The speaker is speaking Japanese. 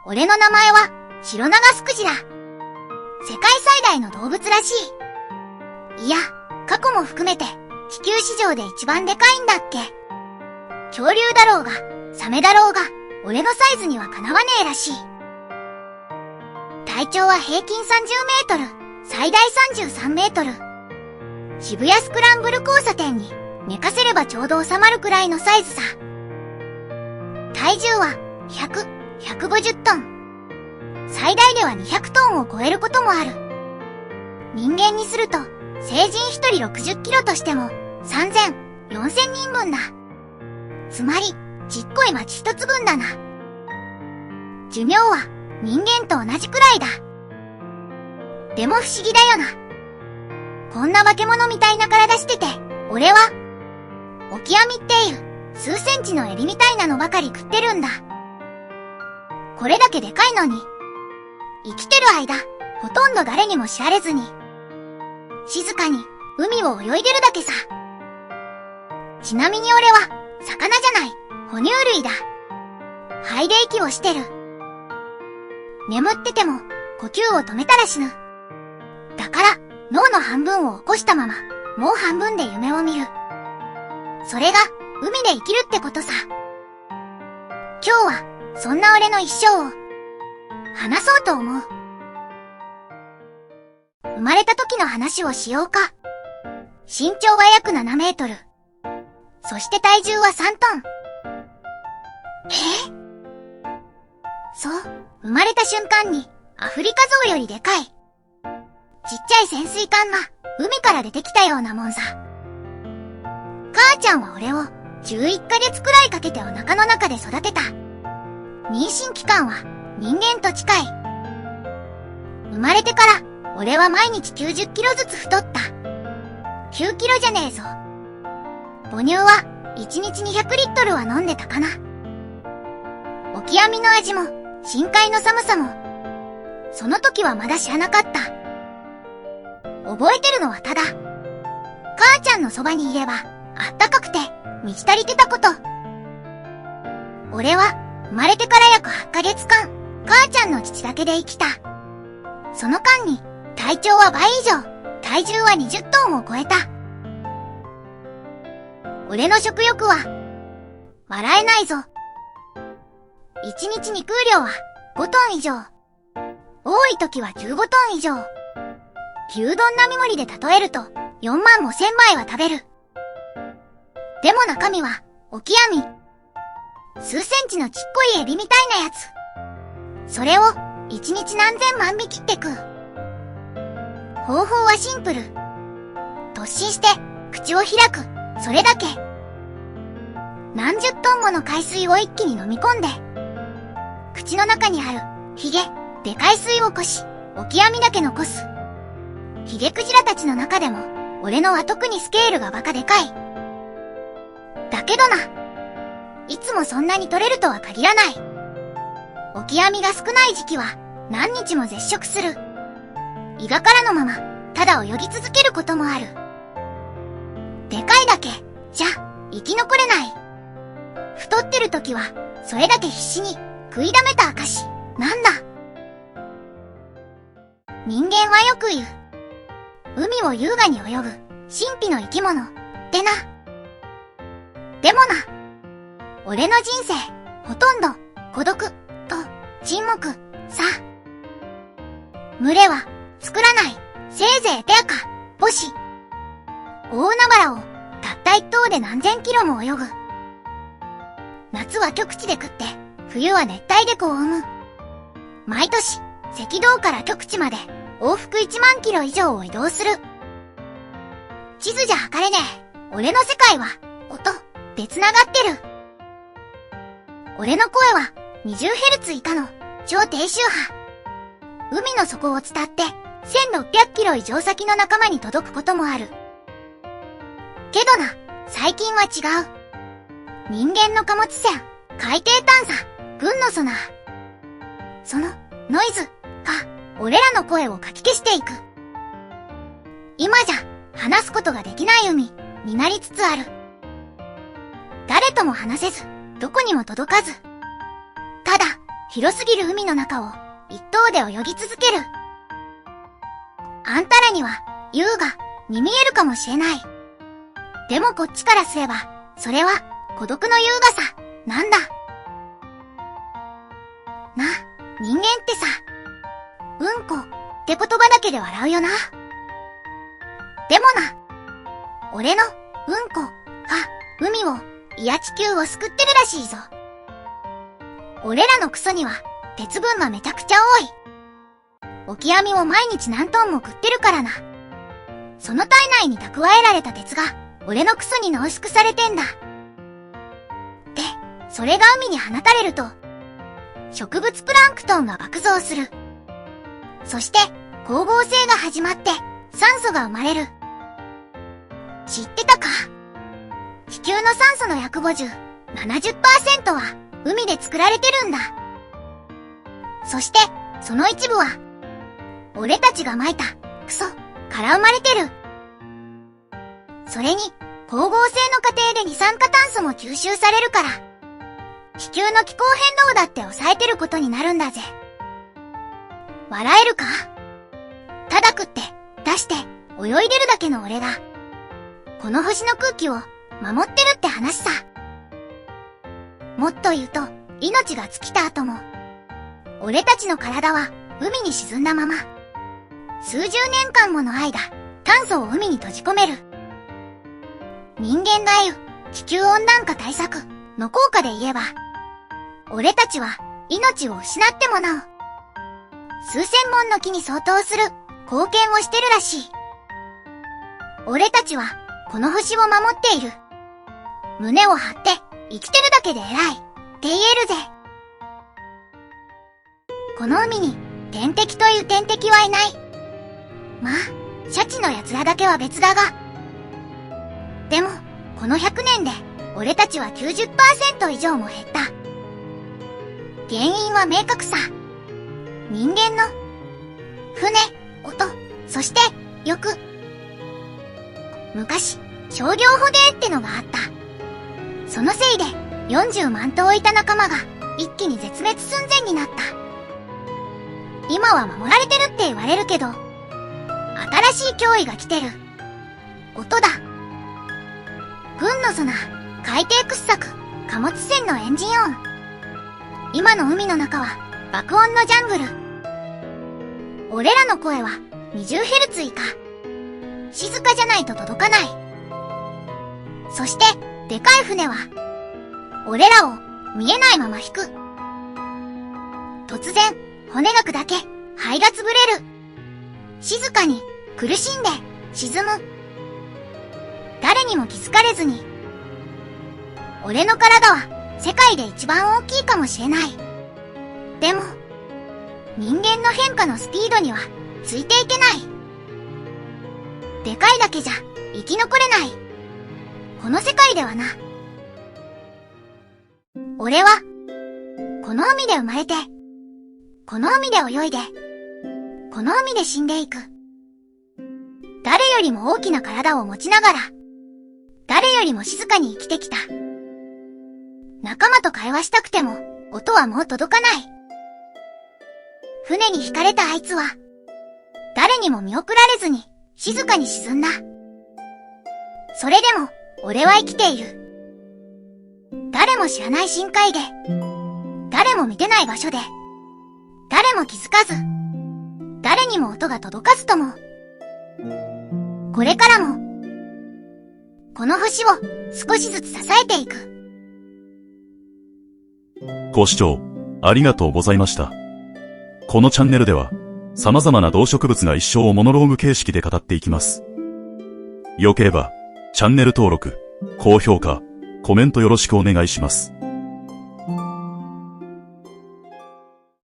俺の名前は、シロナガスクジラ。世界最大の動物らしい。いや、過去も含めて、地球史上で一番でかいんだっけ。恐竜だろうが、サメだろうが、俺のサイズにはかなわねえらしい。体長は平均30メートル、最大33メートル。渋谷スクランブル交差点に寝かせればちょうど収まるくらいのサイズさ。体重は100、150トン。最大では200トンを超えることもある。人間にすると、成人1人60キロとしても3000、4000人分だ。つまり、ちっこい町一つ分だな。寿命は人間と同じくらいだ。でも不思議だよな。こんな化け物みたいな体してて、俺は、オキアミっていう数センチのエビみたいなのばかり食ってるんだ。これだけでかいのに、生きてる間、ほとんど誰にも知られずに、静かに海を泳いでるだけさ。ちなみに俺は、魚じゃない、哺乳類だ。肺で息をしてる。眠ってても、呼吸を止めたら死ぬ。だから、脳の半分を起こしたまま、もう半分で夢を見る。それが、海で生きるってことさ。今日は、そんな俺の一生を、話そうと思う。生まれた時の話をしようか。身長は約7メートル。そして体重は3トン。そう、生まれた瞬間に、アフリカゾウよりでかい。ちっちゃい潜水艦が、海から出てきたようなもんさ。母ちゃんは俺を、11ヶ月くらいかけてお腹の中で育てた。妊娠期間は、人間と近い。生まれてから、俺は毎日90キロずつ太った。9キロじゃねえぞ。母乳は、1日200リットルは飲んでたかな。オキアミの味も、深海の寒さも、その時はまだ知らなかった。覚えてるのはただ、母ちゃんのそばにいれば、あったかくて、満ち足りてたこと。俺は、生まれてから約8ヶ月間、母ちゃんの父だけで生きた。その間に、体長は倍以上、体重は20トンを超えた。俺の食欲は、笑えないぞ。1日肉量は5トン以上。多い時は15トン以上。牛丼並盛りで例えると4万5千枚は食べる。でも中身はオキアミ。数センチのちっこいエビみたいなやつ。それを1日何千万匹って食う。方法はシンプル。突進して口を開く。それだけ。何十トンもの海水を一気に飲み込んで、口の中にあるヒゲ、でかい水をこし、オキアミだけ残す。ヒゲクジラたちの中でも、俺のは特にスケールがバカでかい。だけどな、いつもそんなに取れるとは限らない。オキアミが少ない時期は、何日も絶食する。胃がからのまま、ただ泳ぎ続けることもある。でかいだけ、じゃ、生き残れない。太ってる時は、それだけ必死に、食いだめた証。なんだ。人間はよく言う。海を優雅に泳ぐ、神秘の生き物、ってな。でもな。俺の人生、ほとんど、孤独、と、沈黙、さ。群れは、作らない、せいぜい手垢、母子。大海原を、たった一頭で何千キロも泳ぐ。夏は極地で食って、冬は熱帯で子を産む。毎年、赤道から極地まで、往復1万キロ以上を移動する。地図じゃ測れねえ。俺の世界は、音、で繋がってる。俺の声は、20Hz 以下の、超低周波。海の底を伝って、1600キロ以上先の仲間に届くこともある。けどな、最近は違う。人間の貨物船、海底探査、軍のソナー。その、ノイズ、が、俺らの声をかき消していく。今じゃ、話すことができない海、になりつつある。誰とも話せず、どこにも届かず。ただ、広すぎる海の中を一頭で泳ぎ続ける。あんたらには優雅に見えるかもしれない。でもこっちからすれば、それは孤独の優雅さなんだ。な、人間ってさ、うんこって言葉だけで笑うよな。でもな、俺のうんこが海を、いや地球を救ってるらしいぞ。俺らのクソには鉄分がめちゃくちゃ多い。オキアミを毎日何トンも食ってるからな。その体内に蓄えられた鉄が俺のクソに濃縮されてんだ。で、それが海に放たれると、植物プランクトンが爆増する。そして光合成が始まって酸素が生まれる。知ってたか？地球の酸素の約50、70% は海で作られてるんだ。そしてその一部は俺たちが撒いたクソから生まれてる。それに光合成の過程で二酸化炭素も吸収されるから、地球の気候変動だって抑えてることになるんだぜ。笑えるか？ただ食って出して泳いでるだけの俺がこの星の空気を守ってるって話さ。もっと言うと、命が尽きた後も俺たちの体は海に沈んだまま数十年間もの間炭素を海に閉じ込める。人間が言う地球温暖化対策の効果で言えば、俺たちは命を失ってもなお数千本の木に相当する貢献をしてるらしい。俺たちはこの星を守っている。胸を張って生きてるだけで偉いって言えるぜ。この海に天敵という天敵はいない。まあ、シャチの奴らだけは別だが。でも、この100年で俺たちは 90% 以上も減った。原因は明確さ。人間の船、音、そして欲。昔、商業捕鯨ってのがあった。そのせいで40万頭いた仲間が一気に絶滅寸前になった。今は守られてるって言われるけど、新しい脅威が来てる。音だ。軍のソナー、海底掘削、貨物船のエンジン音。今の海の中は爆音のジャングル。俺らの声は 20Hz 以下。静かじゃないと届かない。そして、でかい船は、俺らを見えないまま引く。突然、骨が砕け、肺が潰れる。静かに、苦しんで、沈む。誰にも気づかれずに。俺の体は、世界で一番大きいかもしれない。でも、人間の変化のスピードには、ついていけない。でかいだけじゃ、生き残れない。この世界ではな。俺は、この海で生まれて、この海で泳いで、この海で死んでいく。誰よりも大きな体を持ちながら、誰よりも静かに生きてきた。仲間と会話したくても、音はもう届かない。船に引かれたあいつは、誰にも見送られずに、静かに沈んだ。それでも、俺は生きている。誰も知らない深海で、誰も見てない場所で、誰も気づかず、誰にも音が届かずとも。これからも、この星を少しずつ支えていく。ご視聴ありがとうございました。このチャンネルでは様々な動植物が一生をモノローグ形式で語っていきます。よければチャンネル登録、高評価、コメントよろしくお願いします。